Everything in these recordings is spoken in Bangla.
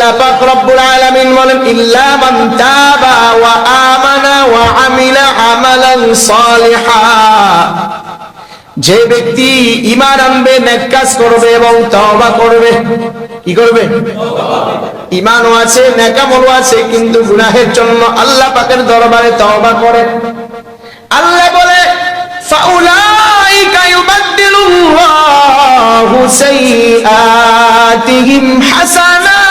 আল্লাহ পাক রব্বুল আলামিন বলেন ইল্লা মান তাবা ওয়া আমানা ওয়া আমিলা আমালান সালিহা, যে ব্যক্তি ঈমান আনবে, নেক কাজ করবে এবং তওবা করবে। কি করবে? ঈমানও আছে, নেক আমলও আছে, কিন্তু গুনাহের জন্য আল্লাহ পাকের দরবারে তওবা করে। আল্লাহ বলে ফাউলাইকা ইউবাদদিলুল্লাহু সাইয়্যাতিহিম হাসানাত।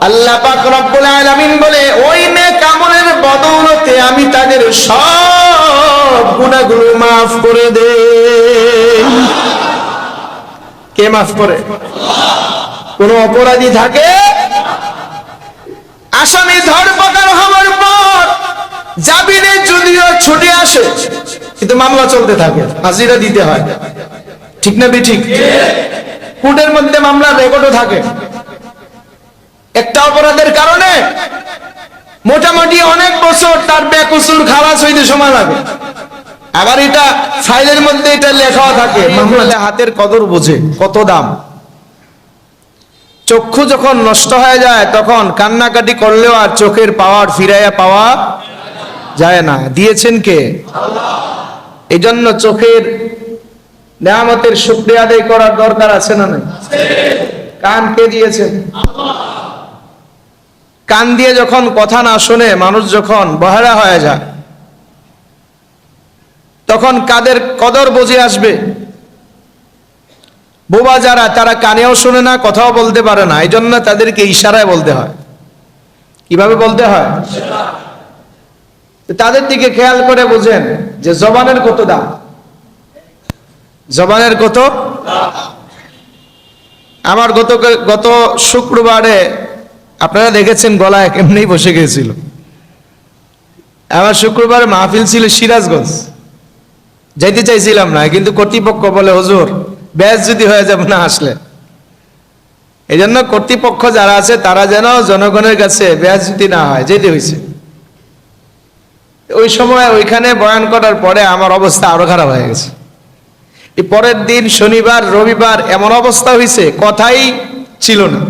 আল্লাহ পাক রব্বুল আলামিন বলে ওই নেক আমলের বদৌলতে আমি তাদের সব গুনাহগুলো maaf করে দেই। কে maaf করে? কোন অপরাধী থাকে, আসামি ধরপকড় হওয়ার পর জামিনে যদিও ছুটে আসে, কিন্তু মামলা চলতে থাকে, হাজিরা দিতে হয়। ঠিক না বেঠিক? কোর্টের মধ্যে মামলার রেকর্ডও থাকে। একটা অপরাধের কারণে মোটামুটি অনেক বছর তার বেকসুর খালাস হইতে সময় লাগে। আবার এটা ফাইলের মধ্যে এটা লেখাও থাকে। মামলা হাতের কদর বোঝে, কত দাম। চক্ষু যখন নষ্ট হয়ে যায় তখন কান্নাকাটি করলেও আর চোখের পাওয়ার ফিরাইয়া পাওয়া যায় না। দিয়েছেন কে? আল্লাহ। এই জন্য চোখের নিয়ামতের শুকরিয়া আদায় করার দরকার আছে না নাই? কান কে দিয়েছেন? আল্লাহ। কান দিয়ে যখন কথা না শুনে মানুষ যখন বহেরা হয়ে যায়, তখন কাদের কদর বুঝে আসবে? বোবা যারা, তারা কানেও শুনে না, কথাও বলতে পারে না, এই জন্য তাদেরকে ইশারায় বলতে হয়। কিভাবে বলতে হয়? তাদের দিকে খেয়াল করে বুঝেন যে জবানের কত দাম। জবানের কত? আমার গত শুক্রবারে আপনারা দেখেছেন গলায় এমনি বসে গিয়েছিল। আমার শুক্রবারে মাহফিল ছিল সিরাজগঞ্জ, যাইতে চাইছিলাম না, কিন্তু কর্তৃপক্ষ বলে হুজুর ব্যাস যদি হয়ে যাবে না আসলে। এই জন্য কর্তৃপক্ষ যারা আছে তারা যেন জনগণের কাছে ব্যাস যদি না হয়, যেতে হয়েছে। ওই সময় ওইখানে বয়ান করার পরে আমার অবস্থা আরো খারাপ হয়ে গেছে। এই পরের দিন শনিবার রবিবার এমন অবস্থা হয়েছে, কথাই ছিল না,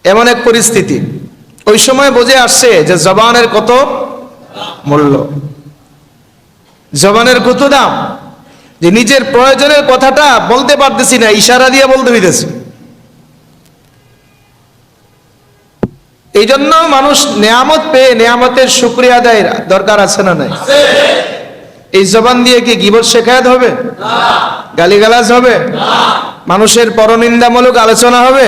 এমন এক পরিস্থিতি। ওই সময় বুঝে আসছে যে জবানের কত মূল্য, জবানের কত দাম। যে নিজের প্রয়োজনের কথাটা বলতে পারতেছি না, ইশারা দিয়ে বলতে হইতেছে। এই জন্য মানুষ নেয়ামত পেয়ে নেয়ামতের শুকরিয়া আদায়ের দরকার আছে না নাই? এই জবান দিয়ে কি গীবত শেখায়ত হবে? গালিগালাজ হবে? মানুষের পরনিন্দামূলক আলোচনা হবে?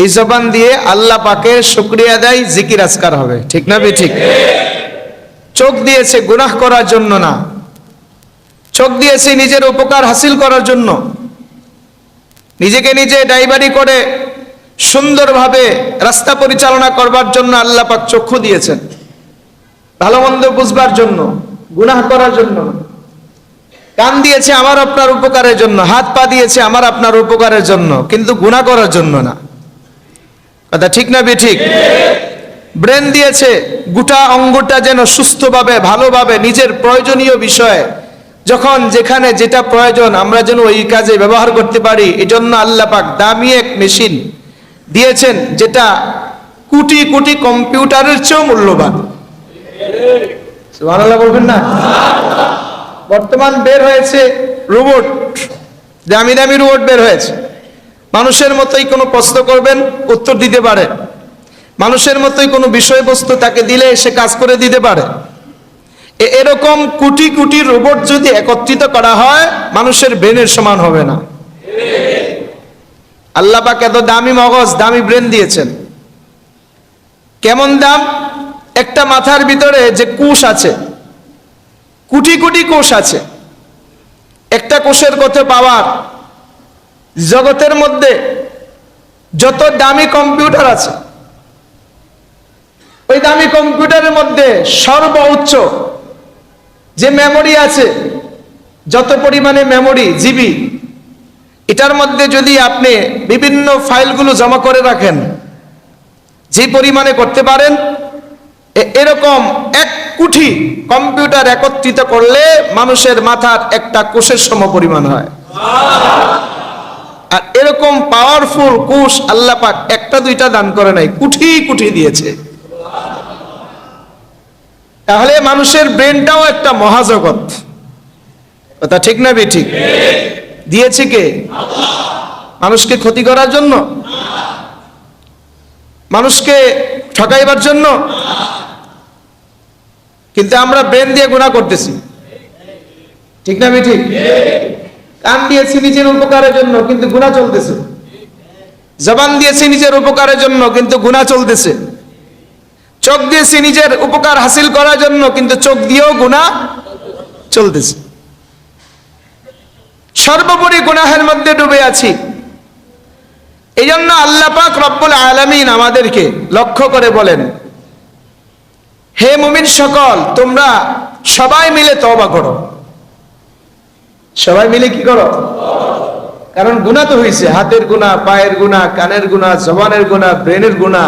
এই জবান দিয়ে আল্লাহ পাকের শুকরিয়া আদায়, জিকির আজকার হবে। ঠিক না বেঠিক? চোখ দিয়েছে গুনাহ করার জন্য না, চোখ দিয়েছে নিজের উপকার হাসিল করার জন্য। নিজেকে নিজে ড্রাইভারি করে সুন্দরভাবে রাস্তা পরিচালনা করবার জন্য আল্লাহ পাক চক্ষু দিয়েছেন, ভালো মন্দ বুঝবার জন্য, গুনাহ করার জন্য। কান দিয়েছে আমার আপনার উপকারের জন্য, হাত পা দিয়েছে আমার আপনার উপকারের জন্য, কিন্তু গুনাহ করার জন্য না। কথা ঠিক না বেঠিক? ব্রেন দিয়েছে গোটা অঙ্গটা যেন সুস্থভাবে ভালোভাবে নিজের প্রয়োজনীয় বিষয়ে যখন যেখানে যেটা প্রয়োজন আমরা যেন ওই কাজে ব্যবহার করতে পারি। এই জন্য আল্লাহ পাক দামি এক মেশিন দিয়েছেন, যেটা কোটি কোটি কম্পিউটারের চেয়েও মূল্যবান। সুবহানাল্লাহ বলবেন না? বর্তমান বের হয়েছে রোবট, দামি দামি রোবট বের হয়েছে। মানুষের মতোই কোনো প্রশ্ন করবেন উত্তর দিতে পারে, মানুষের মতোই কোনো বিষয়বস্তু তাকে দিলে সে কাজ করে দিতে পারে। এরকম কোটি কোটি রোবট যদি একত্রিত করা হয়, মানুষের ব্রেনের সমান হবে না। আল্লাহ পাক এত দামি মগজ, দামি ব্রেন দিয়েছেন। কেমন দাম? একটা মাথার ভিতরে যে কোষ আছে, কোটি কোটি কোষ আছে, একটা কোষের কত পাওয়ার। জগতের মধ্যে যত দামি কম্পিউটার আছে, ওই দামি কম্পিউটারের মধ্যে সর্বোচ্চ যে মেমোরি আছে, যত পরিমাণে মেমোরি জিবি, এটার মধ্যে যদি আপনি বিভিন্ন ফাইলগুলো জমা করে রাখেন, যে পরিমাণে করতে পারেন, এরকম 1 কোটি কম্পিউটার একত্রিত করলে মানুষের মাথার একটা কোষের সমপরিমাণ হয়। আর এরকম পাওয়ারফুল কোষ আল্লাহ পাক একটা দুইটা দান করে নাই, কোটি কোটি দিয়েছে। তাহলে মানুষের ব্রেনটাও একটা মহাজগৎ, কথা ঠিক না বেঠিক? দিয়েছে কে? মানুষকে ক্ষতি করার জন্য, মানুষকে ঠকাইবার জন্য? কিন্তু আমরা ব্রেন দিয়ে গুনাহ করতেছি, ঠিক না বেঠিক? কান দিয়েছি নিজের উপকারের জন্য, কিন্তু গুনাহ চলতেছে। জবান দিয়েছি নিজের উপকারের জন্য, কিন্তু গুনাহ চলতেছে। চোখ দিয়েছি নিজের উপকার হাসিল করার জন্য, কিন্তু চোখ দিয়েও গুনাহ চলতেছে। সর্বোপরি গুনাহের মধ্যে ডুবে আছি। এই জন্য আল্লাহ পাক রব্বুল আলামিন আমাদেরকে লক্ষ্য করে বলেন, হে মুমিন সকল, তোমরা সবাই মিলে তওবা করো। সবাই মিলে কি করো? কারণ গুনাহ তো হয়েছে, হাতের গুনাহ, পায়ের গুনাহ, কানের গুনাহ, জবানের গুনাহ, ব্রেনের গুনাহ,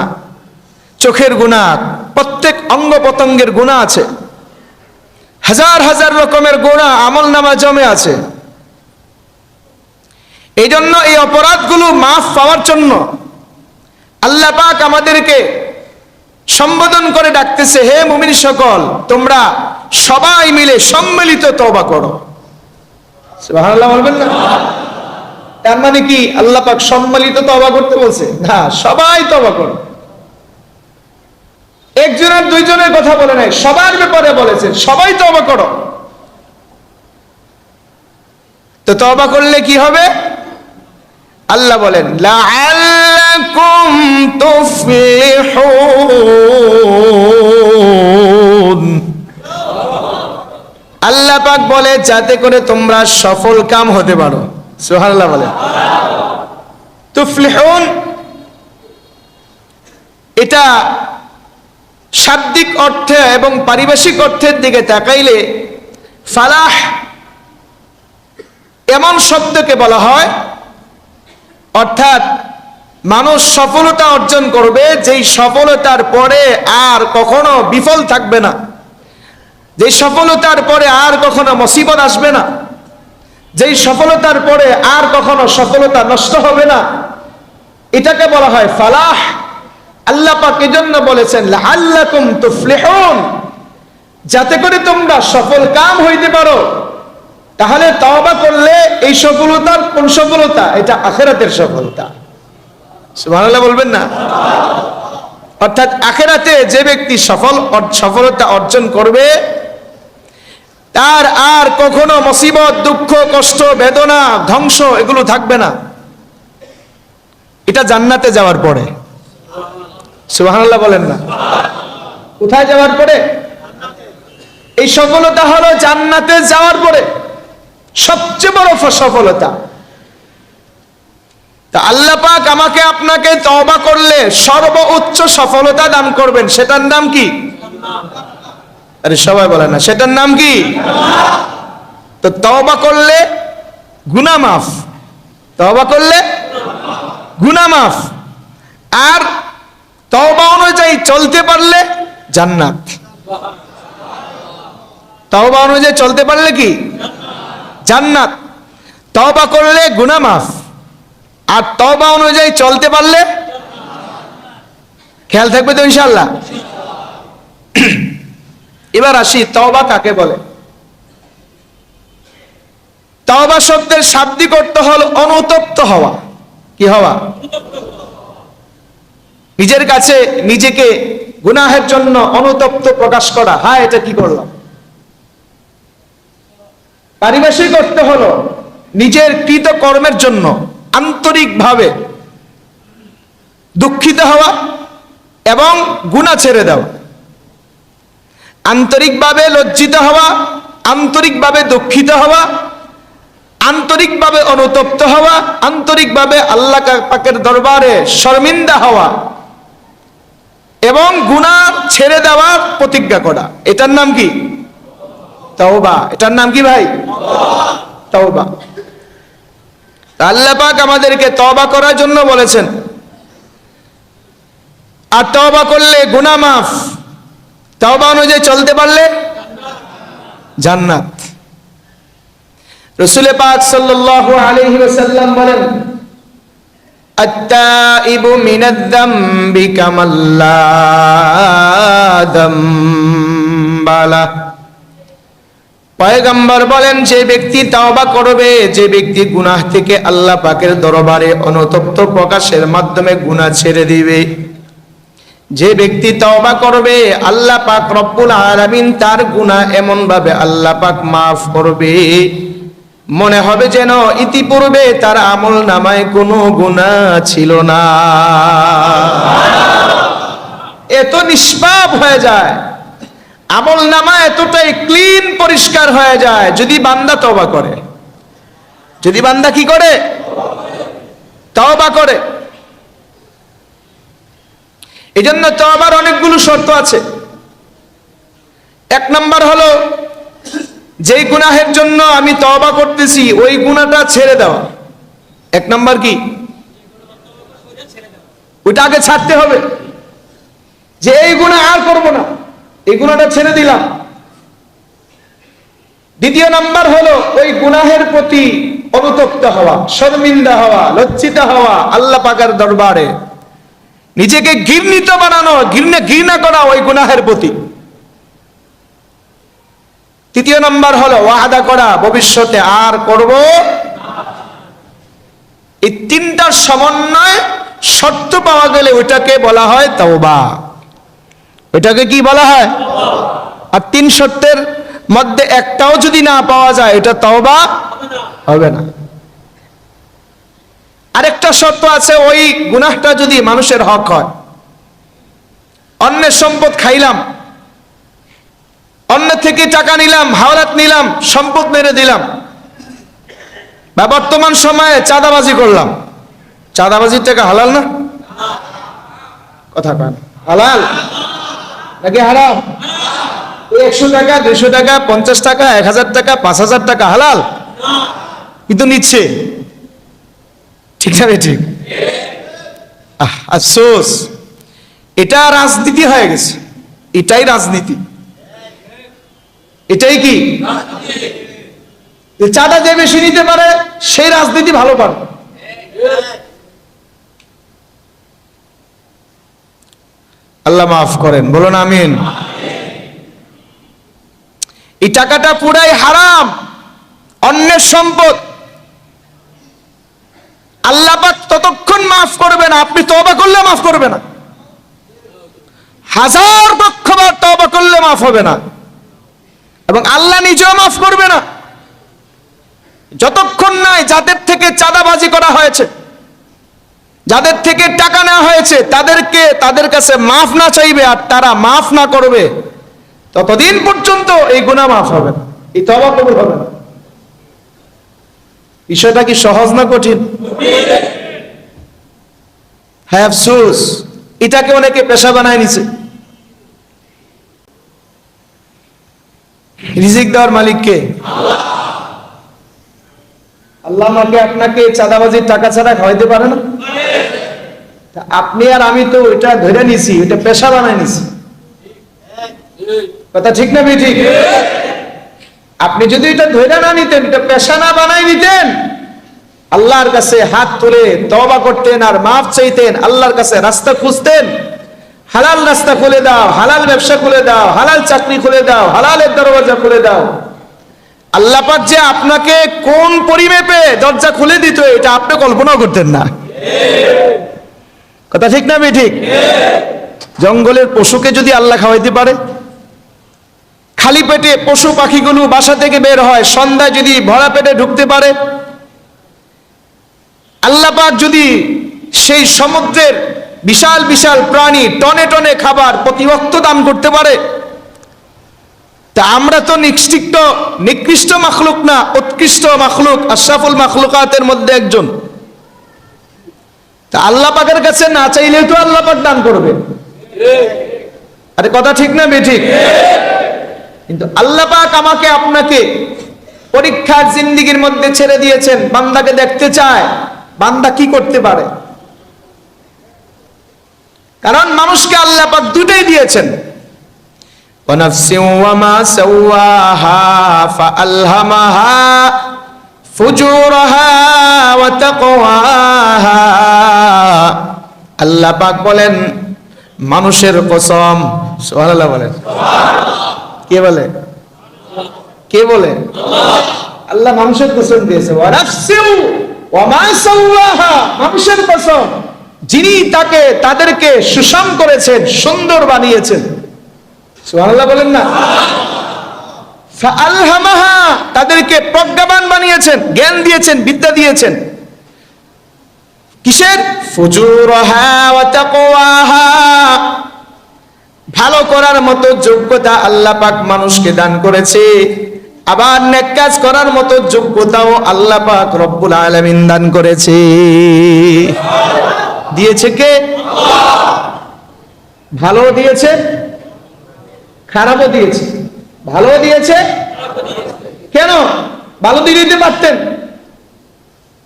চোখের গুনাহ, প্রত্যেক অঙ্গ প্রত্যঙ্গের গুনাহ আছে। হাজার হাজার রকমের গুনাহ আমলনামা জমে আছে। এই জন্য এই অপরাধগুলো মাফ পাওয়ার জন্য আল্লাহ পাক আমাদেরকে সম্বোধন করে ডাকতেছে, হে মুমিন সকল, তোমরা সবাই মিলে সম্মিলিত তওবা করো। সুবহানাল্লাহ বলবেন না? তার মানে কি আল্লাহ পাক সম্মিলিত তওবা করতে বলছে? না, সবাই তওবা করো। একজনের দুইজনের কথা বলে নাই, সবার ব্যাপারে বলেছেন সবাই তওবা করো। তো তওবা করলে কি হবে? আল্লাহ বলেন, লাআল্লাকুম তুফলিহুন। আল্লাহ পাক বলে যাতে করে তোমরা সফল কাম হতে পারো। সুবহানাল্লাহ বলেন। তুফলিহুন এটা শাব্দিক অর্থে এবং পারিভাষিক অর্থের দিকে তাকাইলে ফালাহ এমন শব্দকে বলা হয়, অর্থাৎ মানুষ সফলতা অর্জন করবে যেই সফলতার পরে আর কখনো বিফল থাকবে না, যেই সফলতার পরে আর কখনো মুসিবত আসবে না, যেই সফলতার পরে আর কখনো সফলতা নষ্ট হবে না, এটাকে বলা হয় ফালাহ। আল্লাহ পাক এজন্য বলেছেন লাআল্লাকুম তুফলিহুন, যাতে করে তোমরা সফল কাম হইতে পারো। তাহলে তওবা করলে এই সফলতার কোন সফলতা? এটা আখিরাতের সফলতা। সুবহানাল্লাহ বলবেন না? অর্থাৎ আখিরাতে যে ব্যক্তি সফলতা অর্জন করবে তার আর কখনো মুসিবত, দুঃখ, কষ্ট, বেদনা, ধ্বংস এগুলো থাকবে না। এটা জান্নাতে যাওয়ার পরে। সুবহানাল্লাহ বলেন না? কোথায় যাওয়ার পরে? এই সফলতা হলো জান্নাতে যাওয়ার পরে সবচেয়ে বড় সফলতা। তা আল্লাহ পাক আমাকে আপনাকে তওবা করলে সর্বোচ্চ সফলতা দান করবেন, সেটার নাম কি? আরে সবাই বলে না, সেটার নাম কি? তো তওবা করলে গুনাহ মাফ, তওবা করলে গুনাহ মাফ, আর তওবা অনুযায়ী চলতে পারলে জান্নাত। তওবা অনুযায়ী চলতে পারলে কি? জান্নাত। তওবা করলে গুনাহ মাফ, আর তওবা অনুযায়ী চলতে পারলে, খেয়াল থাকবে তো ইনশাআল্লাহ। এবার আসি তওবা কাকে বলে। তওবা শব্দের শাব্দিক অর্থ হলো অনুতপ্ত হওয়া। কি হওয়া? নিজের কাছে নিজেকে গুনাহের জন্য অনুতপ্ত প্রকাশ করা, হ্যাঁ এটা কি করলাম। পারিভাষিক অর্থ হলো নিজের কৃত কর্মের জন্য আন্তরিকভাবে দুঃখিত হওয়া এবং গুনাহ ছেড়ে দেওয়া। আন্তরিকভাবে লজ্জিত হওয়া, আন্তরিকভাবে দুঃখিত হওয়া, আন্তরিকভাবে অনুতপ্ত হওয়া, আন্তরিকভাবে আল্লাহ পাকের দরবারে শর্মিন্দা হওয়া এবং গুনাহ ছেড়ে দেওয়ার প্রতিজ্ঞা করা, এটার নাম কি? তওবা। এটার নাম কি ভাই? তওবা। আল্লাহ পাক আমাদেরকে তওবা করার জন্য বলেছেন, আর তওবা করলে গুনাহ মাফ। তওবা অনুযায়ী চলতে পারলে জান্নাত। রাসূল পাক সাল্লাল্লাহু আলাইহি ওয়াসাল্লাম বলেন, আত-তাইবু মিনায-যামবি কামাল্লা যামবালা। পয়গম্বর বলেন, যে ব্যক্তি তওবা করবে, যে ব্যক্তি গুনাহ থেকে আল্লাহ পাকের দরবারে অনুতপ্ত প্রকাশের মাধ্যমে গুনাহ ছেড়ে দিবে, যে ব্যক্তি তওবা করবে, আল্লাহ পাক রব্বুল আলামিন তার গুনাহ এমন ভাবে আল্লাহ পাক মাফ করবে, মনে হবে যেন ইতিপূর্বে তার আমল নামায় কোনো গুনাহ ছিল না। এত নিষ্পাপ হয়ে যায়, আমল নামা এতটাই ক্লিন, পরিষ্কার হয়ে যায় যদি বান্দা তওবা করে। যদি বান্দা কি করে? তওবা করে। এই জন্য তওবার অনেকগুলো শর্ত আছে। এক নাম্বার হলো, যেই গুনাহের জন্য আমি তওবা করতেছি ওই গুনাহটা ছেড়ে দেওয়া। এক নাম্বার কি? ওইটা আগে ছাড়তে হবে, যে এই গুনাহ আর করব না, এই গুনাহটা ছেড়ে দিলাম। দ্বিতীয় নাম্বার হলো ওই গুনাহের প্রতি অনুতপ্ত হওয়া, শর্মিন্দা হওয়া, লজ্জিত হওয়া, আল্লাহ পাকের দরবারে নিজেকে ঘৃণিত বানানো, ঘৃণা করা ওই গুনাহের প্রতি। তৃতীয় নাম্বার হলো ওয়াদা করা, ভবিষ্যতে আর করব। এই তিনটার সমন্বয় শর্ত পাওয়া গেলে ওইটাকে বলা হয় তওবা। ওইটাকে কি বলা হয়? আর তিন শর্তের মধ্যে একটাও যদি না পাওয়া যায় এটা তওবা হবে না। আরেকটা শর্ত আছে, ওই গুনাহটা যদি মানুষের হক হয়। অন্যের সম্পদ খাইলাম, অন্য থেকে টাকা নিলাম, হাওলাত নিলাম, সম্পদ মেরে দিলাম, বা বর্তমান সময়ে চাঁদাবাজি করলাম। চাঁদাবাজির টাকা হালাল না? কথা কয় হালাল নাকি হারাম? 100 টাকা, 200 টাকা, 50 টাকা, 1000 টাকা, 5000 টাকা হালাল, কিন্তু নিচ্ছে। ঠিক না? ঠিক। আফসোস, এটা রাজনীতি হয়ে গেছে। এটাই রাজনীতি। এটাই কি? চাঁদা যে বেশি নিতে পারে সেই রাজনীতি ভালো পারে। আল্লাহ মাফ করেন, বলুন আমিন। এই টাকাটা পুরাই হারাম, অন্যের সম্পদ। আল্লাহ পাক ততক্ষণ মাফ করবে না আপনি তওবা করলে মাফ করবে না। 1000 লক্ষবার তওবা করলে মাফ হবে না, এবং আল্লাহ নিজেও মাফ করবে না যতক্ষণ নাই যাদের থেকে চাঁদাবাজি করা হয়েছে, যাদের থেকে টাকা নেওয়া হয়েছে, তাদের কাছে মাফ না চাইবে আর তারা মাফ না করবে, ততদিন পর্যন্ত এই গুনাহ মাফ হবে না, এই তওবা কবুল হবে না। বিষয়টা কি সহজ না কঠিন? হ্যাঁ, আফসোস, এটাকে অনেকে পেশা বানায় নিছে। রিজিক দেওয়ার মালিক কে? আল্লাহ আমাকে আপনাকে চাঁদাবাজির টাকা ছাড়া খাওয়াইতে পারে না? আপনি আর আমি তো এটা ধরে নিছি, এটা পেশা বানায় নিছি। কথা ঠিক না ঠিক? আপনি যদি এটা ধরে না নিতেন, এটা পেশা না বানাই নিতেন, আল্লাহর কাছে হাত তুলে তওবা করতেন আর মাফ চাইতেন, আল্লাহর কাছে রাস্তা খুঁজতেন, হালাল রাস্তা খুলে দাও, হালাল ব্যবসা খুলে দাও, হালাল চাকরি খুলে দাও, হালালের দরজা খুলে দাও। আল্লাহ পাক যে আপনাকে কোন পরিমাপে দরজা খুলে দিত এটা আপনি কল্পনাও করতেন না। কথা ঠিক না ঠিক? জঙ্গলের পশুকে যদি আল্লাহ খাওয়াইতে পারে, খালি পেটে পশু পাখিগুলো বাসা থেকে বের হয়, সন্ধ্যায় যদি ভরা পেটে ঢুকতে পারে, আল্লাহ পাক যদি সেই সমুদ্রের বিশাল বিশাল প্রাণী টনে টনে খাবার প্রতি ওয়াক্ত দান করতে পারে, তা আমরা তো নিকৃষ্ট মাখলুক না, উৎকৃষ্ট মাখলুক, আশরাফুল মাখলুকাতের মধ্যে একজন। তা আল্লাহ পাকের কাছে না চাইলেও তো আল্লাহ পাক দান করবে। আরে কথা ঠিক না বেঠিক? কিন্তু আল্লাহ পাক আমাকে আপনাকে পরীক্ষার জিন্দেগীর মধ্যে ছেড়ে দিয়েছেন, বান্দাকে দেখতে চায় বান্দা কি করতে পারে। কারণ মানুষকে আল্লাহ পাক দুটোই দিয়েছেন, ওয়া নাফসিন ওয়া মা সাওয়াহা ফাআলহামাহা ফুজুরাহা ওয়া তাকওয়াহা। আল্লাহ পাক বলেন মানুষের কসম, সুবহানাল্লাহ বলেন। কে বলে? কে বলে? আল্লাহ মানুষের কসম দিয়েছে, ওয়া নাফসিন ওয়া মা সাওয়াহা, মানুষের কসম যিনি তাদেরকে সুষম করেছেন, সুন্দর বানিয়েছেন। সুবহানাল্লাহ বলেন না। ফাআলহামাহা, তাদেরকে প্রজ্ঞাবান বানিয়েছেন, জ্ঞান দিয়েছেন, বিদ্যা দিয়েছেন। কিসের? ফুজুরাহা ওয়া তাকওয়াহা, ভালো করার মতো যোগ্যতা আল্লাহ পাক মানুষকে দান করেছে, আবার নেক কাজ করার মতো যোগ্যতাও আল্লাহ পাক রব্বুল আলামিন দান করেছে। দিয়েছে কে? ভালো দিয়েছে, খারাপও দিয়েছে। ভালো দিয়েছে কেন? ভালো দিয়ে দিতে পারতেন।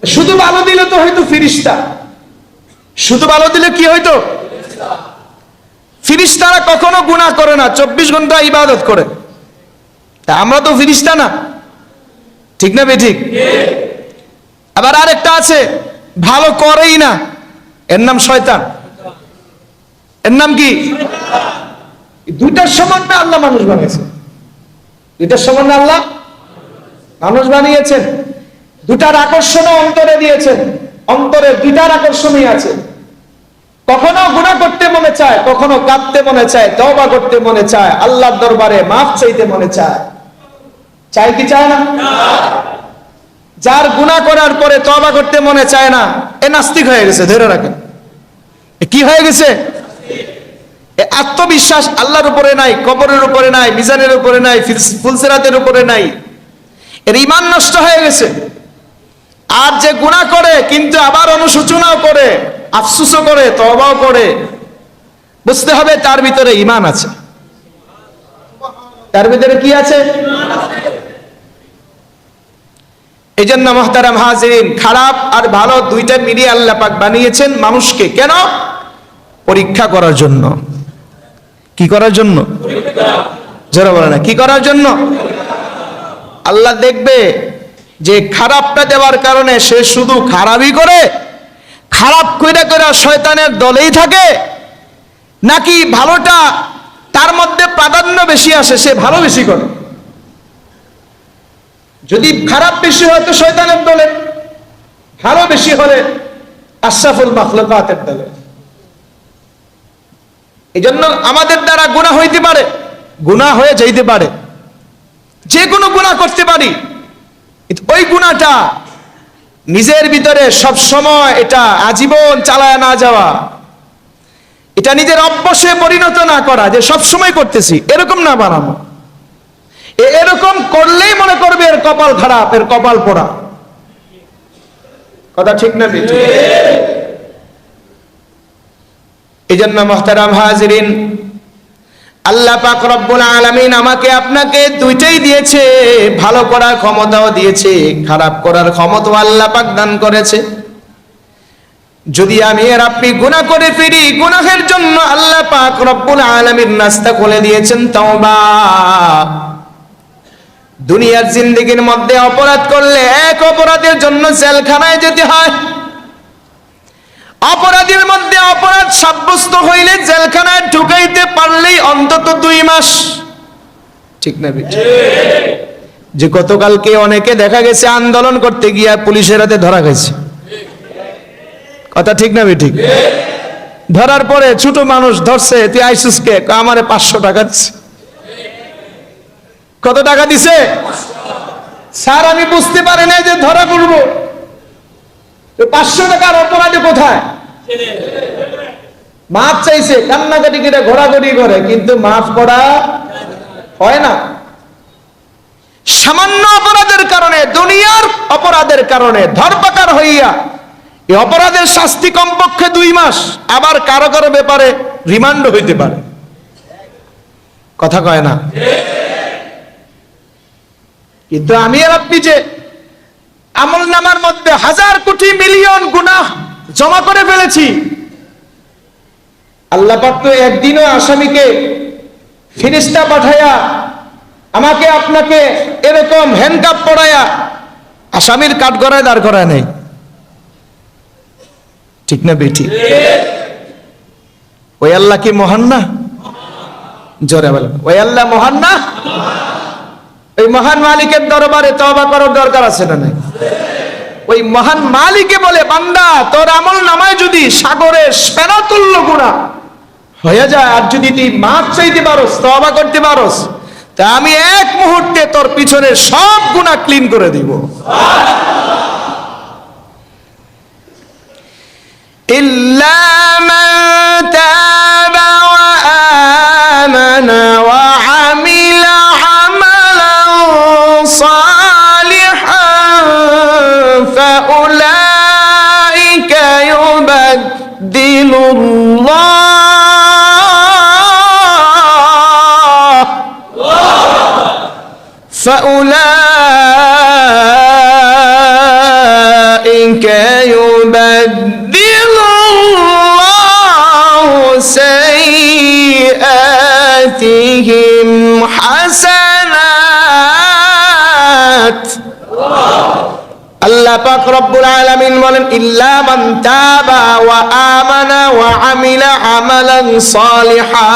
শুধু ভালো দিলে তো হয়তো ফেরেশতা, শুধু ভালো দিলে কি হইতো? ফেরেশতারা কখনো গুনাহ করে না, 24 ঘন্টা ইবাদত করে। তা আমরা তো ফেরেশতা না, ঠিক না বেঠিক? আবার আরেকটা আছে ভালো করেই না, এর নাম শয়তান। এর নাম কি? দুইটার সমান আল্লাহ মানুষ বানিয়েছেন, দুইটার সমান আল্লাহ মানুষ বানিয়েছেন। দুটার আকর্ষণ অন্তরে দিয়েছেন, অন্তরে দুইটার আকর্ষণই আছে। কখনো গুনাহ করতে মনে চায়, কখনো কাঁদতে মনে চায়, তওবা করতে মনে চায়, আল্লাহর দরবারে মাফ চাইতে মনে চায়। চায় কি চায় না? যার গুনাহ করার পরে তওবা করতে মনে চায় না, এ নাস্তিক হয়ে গেছে, ধরে রাখেন। কি হয়ে গেছে? আত্মবিশ্বাস আল্লাহর উপরে নাই, কবরের উপরে নাই, মিজানের উপরে নাই, ফুলসিরাতের উপরে নাই, এর ঈমান নষ্ট হয়ে গেছে। আর যে গুনাহ করে কিন্তু আবার অনুশোচনাও করে, আফসোসও করে, তওবাও করে, বুঝতে হবে তার ভিতরে ঈমান আছে। তার ভিতরে কি আছে? এই জন্য মুহতারাম হাজিরিন, খারাপ আর ভালো দুইটা মিলিয়ে আল্লাহ পাক বানিয়েছেন মানুষকে। কেন? পরীক্ষা করার জন্য। কি করার জন্য? যারা বলে না কি করার জন্য? আল্লাহ দেখবে যে খারাপটা দেওয়ার কারণে সে শুধু খারাপই করে, খারাপ কইরা কইরা শয়তানের দলেই থাকে, নাকি ভালোটা তার মধ্যে প্রাধান্য বেশি আসে, সে ভালো বেশি করে। যদি খারাপ বেশি হয় তো শয়তানের দলে, ভালো বেশি হলে আশরাফুল মাখলুকাতের দলে। এই জন্য আমাদের দ্বারা গুনাহ হইতে পারে, গুনাহ হয়ে যাইতে পারে, যে কোনো গুনাহ করতে পারি, ওই গুনাহটা নিজের ভিতরে সব সময় এটা আজীবন চালায় না যাওয়া, এটা নিজের অভ্যাসে পরিণত না করা, যে সব সময় করতেছি এরকম না বানানো। এরকম করলেই মনে করবে এর কপাল খারাপ, এর কপাল পোড়া। কথা ঠিক না ঠিক? এই জন্য মুহতারাম হাজিরিন, আল্লাহ পাক রব্বুল আলামিন আমাকে আপনাকে দুইটাই দিয়েছে, ভালো করার ক্ষমতাও দিয়েছে, খারাপ করার ক্ষমতাও আল্লাহ পাক দান করেছে। যদি আমি আর আপনি গুনাহ করে ফিরি, গুনাহের জন্য আল্লাহ পাক রব্বুল আলামিন রাস্তা খুলে দিয়েছেন তওবা। দুনিয়ার জিন্দেগির মধ্যে অপরাধ করলে এক অপরাধের জন্য জেলখানায় যেতে হয়, অপরাধীর মধ্যে অপরাধ সাব্যস্ত হইলে জেলখানায় ঢুকাইতে পারলেই অন্তত 2 মাস। ঠিক না? যে গতকালকে অনেকে দেখা গেছে আন্দোলন করতে গিয়া পুলিশের হাতে ধরা গেছে। কথা ঠিক না ঠিক? ধরার পরে ছোট মানুষ ধরছে, তুই আইসুস কে? আমারে 500 টাকা দিছে। কত টাকা দিছে? স্যার আমি বুঝতে পারি না যে ধরা পড়বো। 500 টাকার অপরাধী কোথায়? মাফ চাইছে, কান্নাকাটি করে ঘোরাঘুরি করে, কিন্তু মাফ করা হয় না। সামান্য অপরাধের কারণে, দুনিয়ার অপরাধের কারণে ধরপাকড় হইয়া এই অপরাধের শাস্তি কমপক্ষে 2 মাস, আবার কারো কারো ব্যাপারে রিমান্ড হইতে পারে। কথা কয় না? কিন্তু আমি আর আপনি যে আমলনামার মধ্যে 1000 কোটি মিলিয়ন গুনাহ জমা করে ফেলেছি, আল্লাহ পাক তো একদিনও আসামিকে ফেরেশতা পাঠায়া আমাকে আপনাকে এরকম হ্যান্ডকাপ পরায়া আসামির কাঠগড়ায় দাঁড় করায় নাই, ঠিক না বেটি? ওই আল্লাহ কি মহান না? জোরে বলেন, ওই আল্লাহ মহান না? ওই মহান মালিকের দরবারে তওবা করার দরকার আছে না নাই? ওই মহান মালিকে বলে, বান্দা তোর আমল নামায় যদি সাগরের ফেনাতুল্য গুনাহ হয়ে যায়, আর যদি তুই মাফ চাইতে পারোস, তওবা করতে পারোস, তা আমি এক মুহূর্তে তোর পিছনের সব গুনাহ ক্লিন করে দিব। ইল্লা মান তাবা ওয়া আমানা ওয়া আমিলা আমালান সালিহান ফাউলাইকা يبدل الله سيئاتهم حسنات। আল্লাহ পাক রব্বুল আলামিন বলেন, ইল্লা মান তাবা ওয়া আমানা ওয়া আমিলা আমালান সালিহা,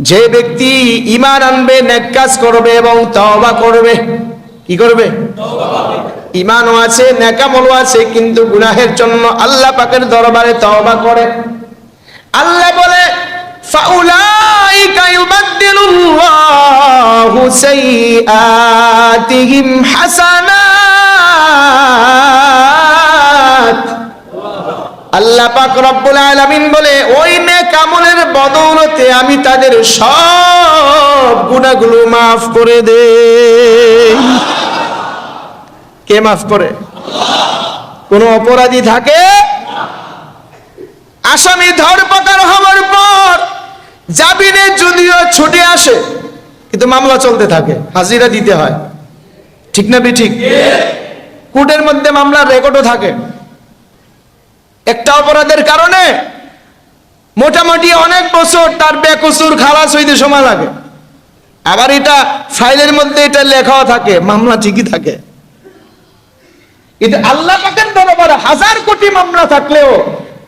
যে ব্যক্তি ঈমান আনবে, নেক কাজ করবে এবং তওবা করবে। কি করবে? ঈমানও আছে, নেক আমলও আছে, কিন্তু গুনাহের জন্য আল্লাহ পাকের দরবারে তওবা করে। আল্লাহ বলে, ফাউলাইকা ইউবাদদিলুল্লাহু সাইয়্যাতিহিম হাসানাত। আল্লাহ পাক রব্বুল আলামিন বলে, ওই নেক আমলের বদৌলতে আমি তাদের সব গুনাহগুলো মাফ করে দেই। কে মাফ করে? কোন অপরাধী থাকে, আসামি ধরপাকড় হওয়ার পর জামিনে যদিও ছুটে আসে, কিন্তু মামলা চলতে থাকে, হাজিরা দিতে হয়, ঠিক না বেঠিক? কোর্টের মধ্যে মামলার রেকর্ডও থাকে। একটা অপরাধের কারণে মোটামুটি অনেক বছর তার বেকসুর খালাস হইতে সময় লাগে, আবার এটা ফাইলের মধ্যে এটা লেখাও থাকে, মামলা ঠিকই থাকে। কিন্তু আল্লাহ পাকের দরবারে হাজার কোটি মামলা থাকলেও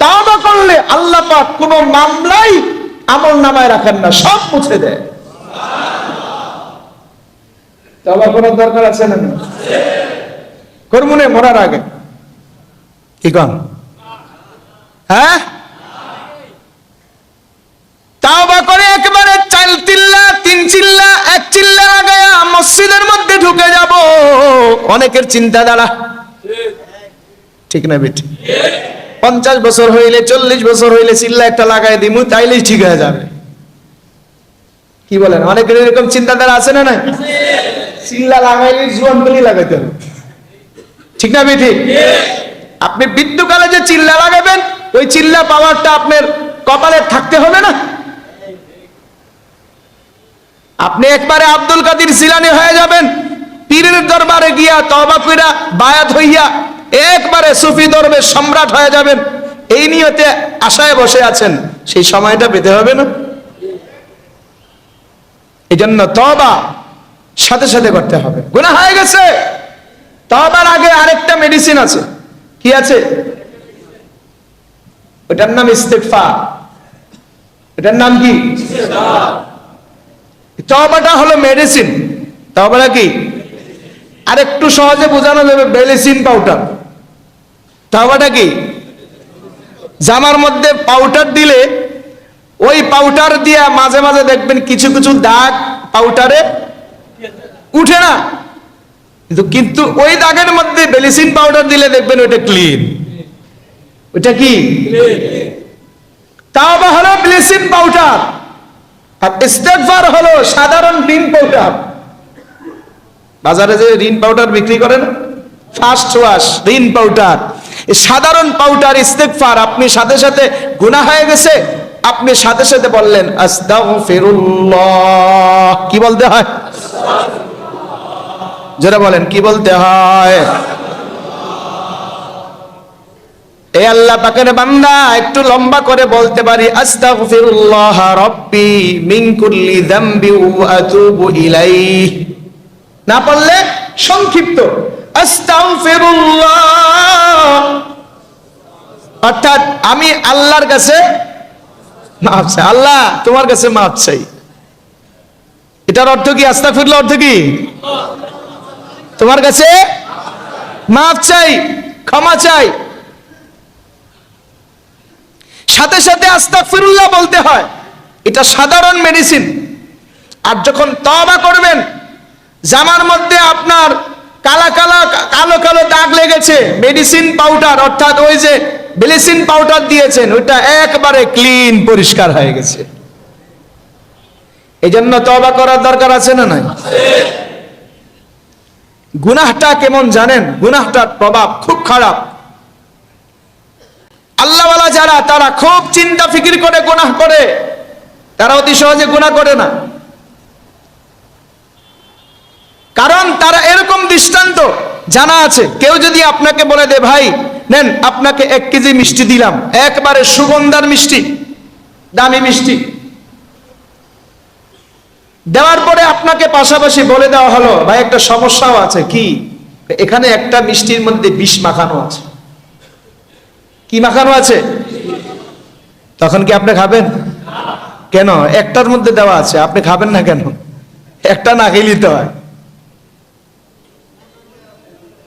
তওবা করলে আল্লাহ পাক কোন মামলাই আমল নামায় রাখেন না, সব মুছে দেয়। তওবা করার দরকার আছে না? করমুনে মরার আগে কি কন? হ্যাঁ, তওবা করে একবারে 4 চিল্লা 3 চিল্লা 1 চিল্লা লাগায়া মসজিদের মধ্যে ঢুকে যাব, অনেকের চিন্তাধারা, ঠিক না বেটি? 50 বছর হইলে 40 বছর হইলে চিল্লা একটা লাগাই দিমু, তাইলেই ঠিক হয়ে যাবে। কি বলেন? অনেকের এরকম চিন্তাধারা আছে না? নাই, চিল্লা লাগাইলে জুয়ান বলি লাগাইতে হবে, ঠিক না বেটি? আপনি বৃদ্ধকালে যে চিল্লা লাগাবেন, ওই চিল্লা পাওয়ারটা আপনার কপালে থাকতে হবে না? আপনি একবারে আব্দুল কাদের জিলানী হয়ে যাবেন, পীরের দরবারে গিয়া তওবা কইরা বায়াত হইয়া একবারে সুফি দরবেশ সম্রাট হয়ে যাবেন, এই নিয়তে আশায় বসে আছেন, সেই সময়টা পেতে হবে না? এই জন্য তওবা সাথে সাথে করতে হবে। গুনাহ হয়ে গেছে, তওবার আগে আরেকটা মেডিসিন আছে। কি আছে? ওটার নাম ইস্তেগফার। এটার নাম কি? তওবাটা হলো মেডিসিন। তওবাটা কি? আর একটু সহজে বোঝানো যাবে, বেলিসিন পাউডার। তওবাটা কি? জামার মধ্যে পাউডার দিলে ওই পাউডার দিয়া মাঝে মাঝে দেখবেন কিছু কিছু দাগ পাউডারে উঠে না, কিন্তু ওই দাগের মধ্যে বেলিসিন পাউডার দিলে দেখবেন ওইটা ক্লিন। ওইটা কি? তাওবা হলো ব্লিচিং পাউডার, আর ইস্তেগফার হলো সাধারণ রিন পাউডার। বাজারে যে রিন পাউডার বিক্রি করেন, ফার্স্ট ওয়াশ রিন পাউডার, এই সাধারণ পাউডার ইস্তেগফার। আপনি সাথে সাথে গুনাহ হয়ে গেছে, আপনি সাথে সাথে বললেন আস্তাগফিরুল্লাহ। কি বলতে হয়? যারা বলেন কি বলতে হয়? এ আল্লাহ পাকের বান্দা একটু লম্বা করে বলতে পারি আস্তাগফিরুল্লাহ রাব্বি মিন কুল্লি যামবি ওয়া আতুবু ইলাইহি, না পারলে সংক্ষিপ্ত আস্তাগফিরুল্লাহ, অর্থাৎ আমি আল্লাহর কাছে মাফ চাই, আল্লাহ তোমার কাছে মাফ চাই। এটার অর্থ কি? আস্তাগফিরুল্লাহ অর্থ কি? তোমার কাছে মাফ চাই, ক্ষমা চাই। সাথে সাথে আস্তাগফিরুল্লাহ বলতে হয়, এটা সাধারণ মেডিসিন। আর যখন তওবা করবেন, জামার মধ্যে আপনার কালো কালো দাগ লেগেছে, মেডিসিন পাউডার অর্থাৎ ওই যে ব্লিচিং পাউডার দিয়েছেন, ওইটা একবারে ক্লিন পরিষ্কার হয়ে গেছে। এই জন্য তওবা করার দরকার আছে না নাই? গুনাহটা কেমন জানেন? গুনাহটার প্রভাব খুব খারাপ। আল্লাহওয়ালা যারা, তারা খুব চিন্তা ফিকির করে গুনাহ করে, তারা অতি সহজে গুনাহ করে না। কারণ তারা এরকম দৃষ্টান্ত জানা আছে। কেউ যদি আপনাকে বলে দে, ভাই নেন আপনাকে 1 কেজি মিষ্টি দিলাম, একবারে সুগন্ধার মিষ্টি, দামি মিষ্টি, দেওয়ার পরে আপনাকে পাশাপাশি বলে দেওয়া হলো, ভাই একটা সমস্যাও আছে। কি? এখানে একটা মিষ্টির মধ্যে বিষ মাখানো আছে। কি মাখানো আছে? তখন কি আপনি খাবেন? কেন? একটার মধ্যে দেওয়া আছে, আপনি খাবেন না কেন? একটা না খেলেই তো হয়।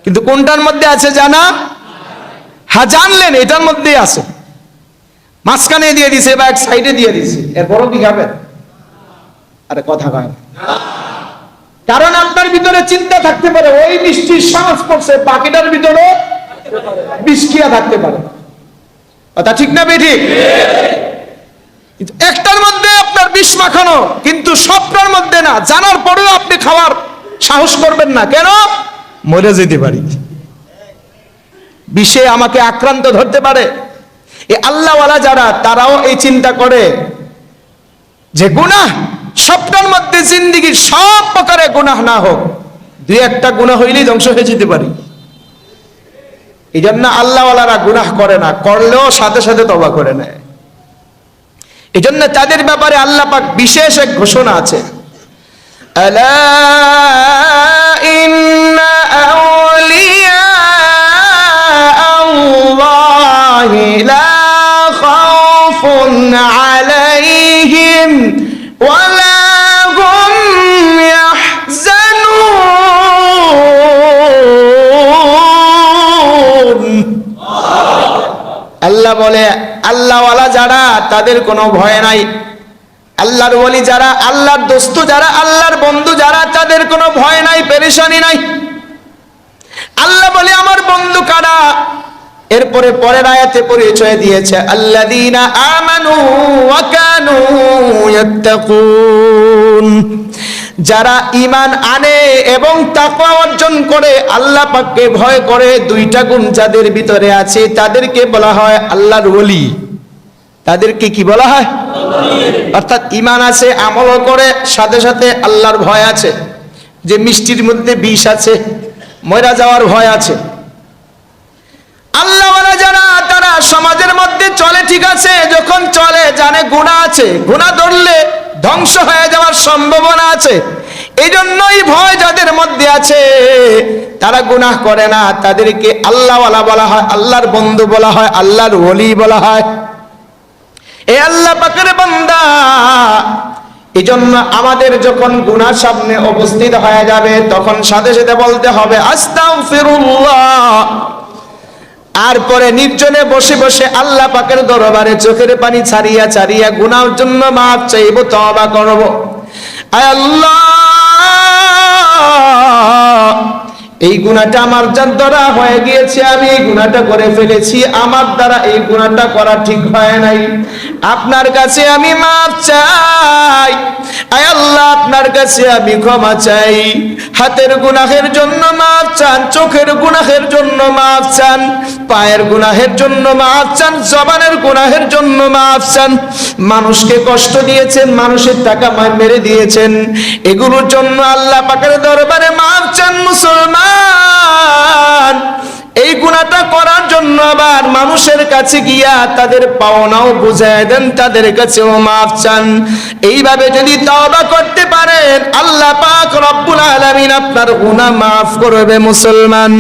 কিন্তু কোনটার মধ্যে আছে জানা? হ্যাঁ, জানলেন এটার মধ্যেই আছে, মাঝখানে দিয়ে দিছে বা এক সাইডে দিয়ে দিছে, এরপরও কি খাবেন? আরে কথা কয়। কারণ আপনার ভিতরে চিন্তা থাকতে পারে ওই মিষ্টির শ্বাস পড়ছে, বাকিটার ভিতরে বিষক্রিয়া থাকতে পারে। কথা ঠিক না বেঠিক? একটার মধ্যে আপনার বিষ মাখানো, কিন্তু সবটার মধ্যে না। জানার পরেও আপনি খাওয়ার সাহস করবেন না, কেন? মরে যেতে পারি, বিষে আমাকে আক্রান্ত ধরতে পারে। এই আল্লাহওয়ালা যারা, তারাও এই চিন্তা করে যে গুনাহ সবটার মধ্যে, জিন্দেগির সব প্রকারে গুনাহ না হোক, 2-1টা গুনাহ হইলেই ধ্বংস হয়ে যেতে পারি। এই জন্য আল্লাহওয়ালারা গুনাহ করে না, করলেও সাথে সাথে তওবা করে নেয়। এই জন্য তাদের ব্যাপারে আল্লাহ পাক বিশেষ এক ঘোষণা আছে, আলা ইন্না আউলিয়া আল্লাহি লা খাউফুন আলাইহিম ওয়া লা হুম ইয়াহজানুন। আল্লাহ বলে, আল্লাহওয়ালা যারা, তাদের কোনো ভয় নাই। আল্লাহর ওলি যারা, আল্লাহর দোস্ত যারা, আল্লাহর বন্ধু যারা, তাদের কোনো ভয় নাই, পেরেশানি নাই। আল্লাহ বলে আমার বন্ধু কারা? এরপরে পরের আয়াতে পরিচয় দিয়েছে, আল্লাযীনা আমানু ওয়া কানু ইয়াত্তাকুন। যারা ঈমান আনে এবং তাকওয়া অর্জন করে, আল্লাহ পাককে ভয় করে, 2টা গুণ যাদের ভিতরে আছে, তাদেরকে বলা হয় আল্লাহর ওলি। তাদেরকে কি বলা হয়? অর্থাৎ ঈমান আছে, আমলও করে, সাথে সাথে আল্লাহর ভয় আছে। যে মিষ্টির মধ্যে বিষ আছে, মরে যাওয়ার ভয় আছে। আল্লাহওয়ালা যারা, তারা সমাজের মধ্যে চলে ঠিক আছে, যখন চলে জানে গুনাহ আছে, গুনাহ ধরলে ধ্বংস হয়ে যাওয়ার সম্ভাবনা আছে। এই জন্যই ভয় যাদের মধ্যে আছে, তারা গুনাহ করে না। তাদেরকে আল্লাহওয়ালা বলা হয়, আল্লাহর বন্ধু বলা হয়, আল্লাহর ওলি বলা হয়। এ আল্লাহ পাকের বান্দা, এই জন্য আমাদের যখন গুনাহ সামনে উপস্থিত হয়ে যাবে, তখন সাথে সাথে বলতে হবে আস্তাগফিরুল্লাহ। আর পরে নির্জনে বসে বসে আল্লাহ পাকের দরবারে চোখের পানি ছাড়িয়া ছাড়িয়া গুনাহের জন্য মাফ চাইব, তওবা করব। আয় আল্লাহ, এই গুনাহটা আমার দ্বারা হয়ে গিয়েছে, আমি এই গুনাহটা করে ফেলেছি, আমার দ্বারা এই গুনাহটা করা ঠিক হয় নাই। আপনার কাছে আমি মাফ চাই। আয় আল্লাহ, আপনার কাছে আমি ক্ষমা চাই। হাতের গুনাহের জন্য মাফ চান, চোখের গুনাহের জন্য মাফ চান, পায়ের গুনাহের জন্য মাফ চান, জবানের গুনাহের জন্য মাফ চান। মানুষকে কষ্ট দিয়েছেন, মানুষের টাকা মেরে দিয়েছেন, এগুলোর জন্য আল্লাহ পাকের দরবারে মাফ চান। মুসলমান, এই গুনাহটা করার জন্য আবার মানুষের কাছে গিয়া তাদের পাওনাও বুঝায় দেন, তাদের কাছেও মাফ চান। এইভাবে যদি তওবা করতে পারেন আল্লাহ পাক রব্বুল আলামিন আপনার গুনাহ মাফ করবে। মুসলমান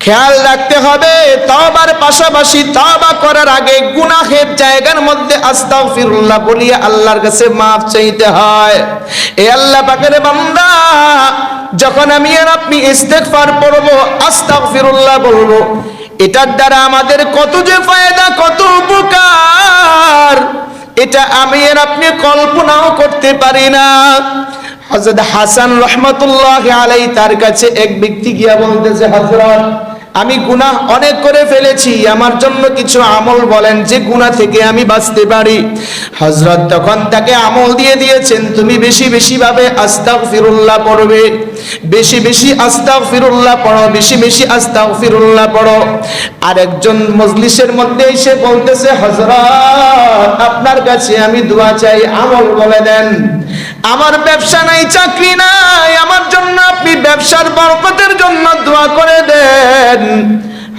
খেয়াল রাখতে হবে, তওবার পাশাপাশি তওবা করার আগে গুনাহের জায়গার মধ্যে আস্তাগফিরুল্লাহ বলিয়া আল্লাহর কাছে মাফ চাইতে হয়। এ আল্লাহ পাকের বান্দা, যখন আমি আর আপনি ইস্তেগফার পড়ব, আস্তাগফিরুল্লাহ বলবো, এটার দ্বারা আমাদের কত যে ফায়দা, কত উপকার, এটা আমি আর আপনি কল্পনাও করতে পারি না। হযরত হাসান রাহমাতুল্লাহি আলাইহি তার কাছে এক ব্যক্তি গিয়া বলতেছে, হযরত আমি গুনাহ অনেক করে ফেলেছি, আমার জন্য কিছু আমল বলেন যে গুনাহ থেকে আমি বাঁচতে পারি। হযরত তখন তাকে আমল দিয়ে দিয়েছেন, তুমি বেশি বেশি ভাবে আস্তাগফিরুল্লাহ পড়বে, বেশি বেশি আস্তাগফিরুল্লাহ পড়ো, বেশি বেশি আস্তাগফিরুল্লাহ পড়ো। আরেকজন মজলিসের মধ্যে এসে বলতেছে, হযরত আপনার কাছে আমি দোয়া চাই, আমল বলে দেন। আমার ব্যবসা নাই, চাকরি নাই, আমার জন্য আপনি ব্যবসার বরকতের জন্য দোয়া করে দেন।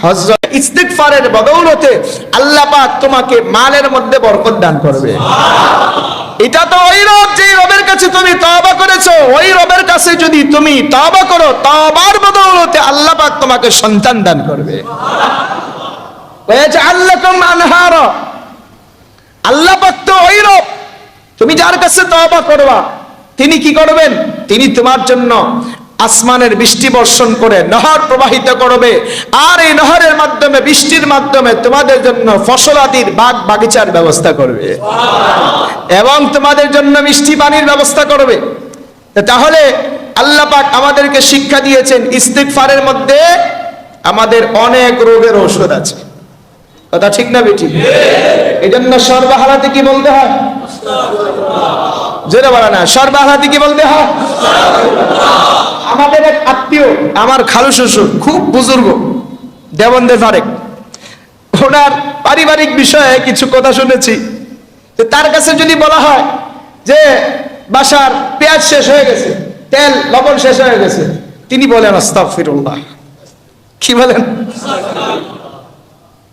হযরত ইস্তিগফারের বদৌলতে আল্লাহ পাক তোমাকে মালের মধ্যে বরকত দান করবে। এটা তো ওই রব, যে রবের কাছে তুমি তওবা করেছো, ওই রবের কাছে যদি তুমি তওবা করো, তওবার বদৌলতে আল্লাহ পাক তোমাকে সন্তান দান করবে। ওয়াজআল লাকুম আনহারা, আল্লাহ পাক তো ওই রব, তুমি যার কাছে তওবা করবা তিনি কি করবেন? তিনি তোমার জন্য আসমানের বৃষ্টি বর্ষণ করে নহর প্রবাহিত করবে, আর এই নহরের মাধ্যমে, বৃষ্টির মাধ্যমে তোমাদের জন্য ফসলাদির বাগ বাগিচার ব্যবস্থা করবে এবং তোমাদের জন্য মিষ্টি পানির ব্যবস্থা করবে। তাহলে আল্লাহ পাক আমাদেরকে শিক্ষা দিয়েছেন, ইস্তিগফারের মধ্যে আমাদের অনেক রোগের ঔষধ আছে। কথা ঠিক না বেটি? এই জন্য সর্বহালাতে কি বলতে হয়? জোরে বলা না, সর্বহালাতে কি বলতে হয়? আমাদের এক আত্মীয়, আমার খালু শ্বশুর, খুব বুজুর্গ, দেবন্দের ফারেক, ওনার পারিবারিক বিষয়ে কিছু কথা শুনেছি। তার কাছে যদি বলা হয় যে বাসার পেঁয়াজ শেষ হয়ে গেছে, তেল লবণ শেষ হয়ে গেছে, তিনি বলেন আস্তাগফিরুল্লাহ। কি বলেন?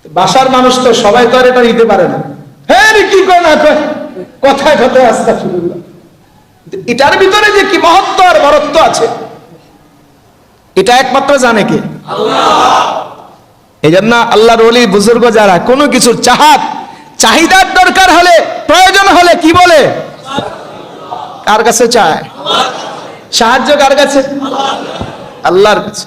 বাসার মানুষ তো সবাই তো আর এটা নিতে পারে না। হ্যাঁ কি করে না, কথায় কথায় আস্তাগফিরুল্লাহ। এটার ভিতরে যে কি মহত্ব আর বরত্ব আছে, এটা একমাত্র জানে কে? আল্লাহ। এই জন্য আল্লাহর ওলি বুজুর্গ যারা কোনো কিছুর চাহিদার দরকার হলে, প্রয়োজন হলে কি বলে? কার কাছে চায়? সাহায্য কার কাছে? আল্লাহর কাছে।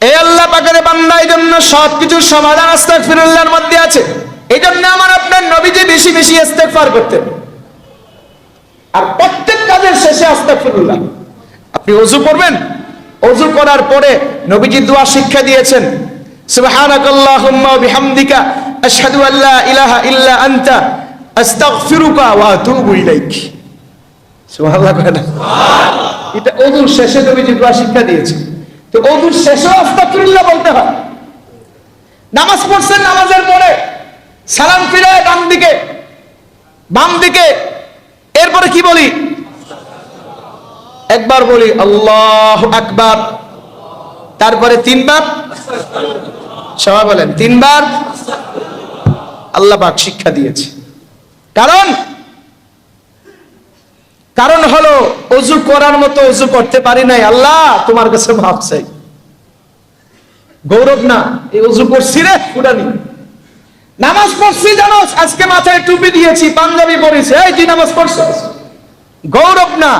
এই আল্লাহ পাকের বান্দা, এই জন্য সবকিছুর সমাধান আস্তাগফিরুল্লাহর মধ্যে আছে। এই জন্য আমার আপনার নবীজি বেশি বেশি ইস্তেগফার করতেন, আর প্রত্যেক কাজের শেষে আস্তাগফিরুল্লাহ। আপনি ওযু করবেন, ওযু করার পরে নবীজি দোয়া শিক্ষা দিয়েছেন, সুবহানাকাল্লাহুম্মা ওয়া বিহামদিকা আশহাদু আল্লা ইলাহা ইল্লা আনতা আস্তাগফিরুকা ওয়া আতুবু ইলাইক। সুবহানাল্লাহ। সুবহানাল্লাহ। এটা ওযুর শেষে নবীজি দোয়া শিক্ষা দিয়েছেন। তো ওযুর শেষে আস্তাগফিরুল্লাহ বলতে হয়। নামাজ পড়ছেন, নামাজের পরে সালাম ফিরে ডান দিকে, বাম দিকে, এরপরে কি বলি? একবার বলি আল্লাহু আকবার, তারপরে তিনবার, সবাই বলেন তিনবার। আল্লাহ পাক শিক্ষা দিয়েছে। কারণ হলো ওযু করার মতো ওযু করতে পারি নাই, আল্লাহ তোমার কাছে মাফ চাই। গৌরব না, এই ওযু করছি রে ফুটানি, নামাজ পড়ছি জানো, আজকে মাথায় টুপি দিয়েছি, পাঞ্জাবি পরেছি, এই তুই নামাজ পড়ছিস, গৌরব না,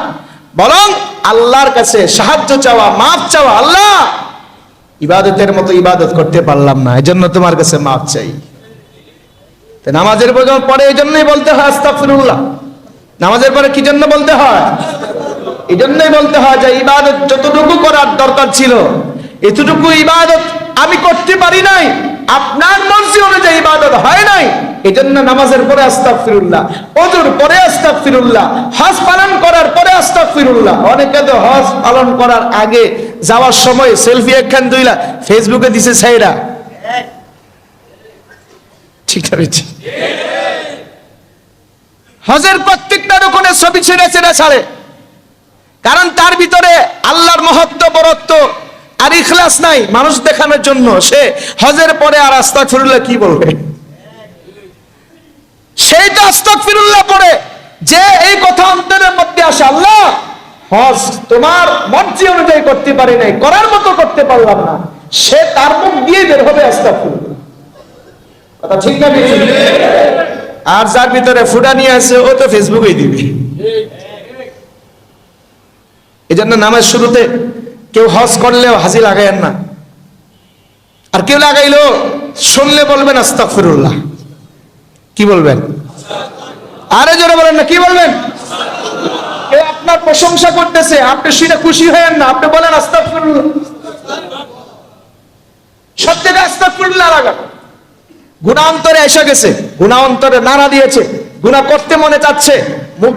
বরং আল্লাহর কাছে সাহায্য চাওয়া, মাফ চাওয়া, আল্লাহ ইবাদতের মতো ইবাদত করতে পারলাম না, এজন্য তোমার কাছে মাফ চাই। নামাজের পরে এই জন্যই বলতে হয় আস্তাগফিরুল্লাহ। নামাজের পরে কি জন্য বলতে হয়? এই জন্যই বলতে হয় যে ইবাদত যতটুকু করার দরকার ছিল, এতটুকু ইবাদত আমি করতে পারি নাই, আপনার মর্জি অনুযায়ী ইবাদত হয় নাই, এজন্য নামাজের পরে আস্তাগফিরুল্লাহ, ওযুর পরে আস্তাগফিরুল্লাহ, হজ পালন করার পরে আস্তাগফিরুল্লাহ। অনেকে তো হজ পালন করার আগে যাওয়ার সময় সেলফি একখান দুইলা ফেসবুকে দিছে ছাইরা, ঠিক আছে? হজের প্রত্যেকটা রকমের ছবি ছেড়ে ছাড়ে, কারণ তার ভিতরে আল্লাহর মহত্ব, বরত্ব আর ইখলাস নাই মানুষ দেখানোর জন্য, সে হজের পরে আর আস্তাগফিরুল্লাহ কি বলবে? সেইটা আস্তাগফিরুল্লাহ পড়ে যে এই কথা অন্তরের মধ্যে আসে, আল্লাহ হজ তোমার মর্জি অনুযায়ী করতে পারি নাই, করার মতো করতে পারলাম না, সে তার মুখ দিয়ে বের হবে আস্তাগফিরুল্লাহ। কথা ঠিক না? আর যার ভিতরে ফুটানি আছে ও তো ফেসবুকেই দিবি। এই জন্য নামাজ শুরুতে কেউ হজ করলেও হাজি লাগাইয়েন না, আর কেউ লাগাইলো শুনলে বলবেন আস্তাগফিরুল্লাহ। কি বলবেন? আরে জোরে বলেন না, কি বলবেন? কেউ আপনার প্রশংসা করতেছে, আপনি শুনে খুশি হয়েন না, আপনি বলেন আস্তাগফিরুল্লাহ। সত্যিটা আস্তাগফিরুল্লাহ লাগান। গুনাহ অন্তরে এসে গেছে, গুনাহ অন্তরে নাড়া দিয়েছে, গুনাহ করতে মনে চাচ্ছে,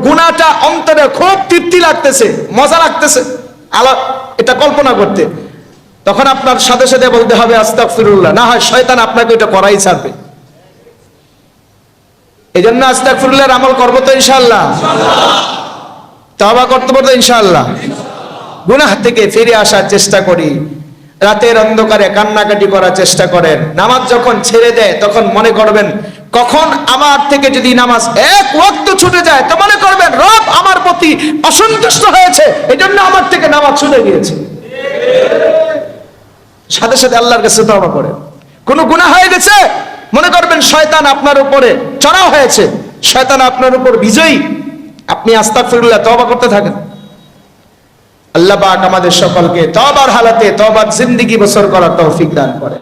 গুনাহটা অন্তরে খুব তৃপ্তি লাগতেছে, মজা লাগতেছে এটা কল্পনা করতে, তখন আপনার সাথে সাথে বলতে হবে আস্তাগফিরুল্লাহ, না হয় শয়তান আপনাকে এটা করাই ছাড়বে। এই জন্য আস্তাগফিরুল্লাহর আমল করবো তো ইনশাআল্লাহ, তওবা করতে পারবো ইনশাআল্লাহ, গুনাহ থেকে ফিরে আসার চেষ্টা করি, রাতের অন্ধকারে কান্নাকাটি করার চেষ্টা করেন। নামাজ যখন ছেড়ে দেয় তখন মনে করবেন কখন আমার থেকে যদি নামাজ এক ওয়াক্ত ছুটে যায় তো মনে করবেন রব আমার প্রতি অসন্তুষ্ট হয়েছে, এই জন্য আমার থেকে নামাজ ছুটে গিয়েছে। সাথে সাথে আল্লাহর কাছে তওবা করেন। কোন গুনাহ হয়ে গেছে মনে করবেন শয়তান আপনার উপরে চড়াও হয়েছে, শয়তান আপনার উপর বিজয়ী, আপনি আস্তাগফিরুল্লাহ তওবা করতে থাকেন। আল্লাহ পাক আমাদের সকলকে তওবার হালাতে তওবার জিন্দেগি বসর করার তৌফিক দান করে।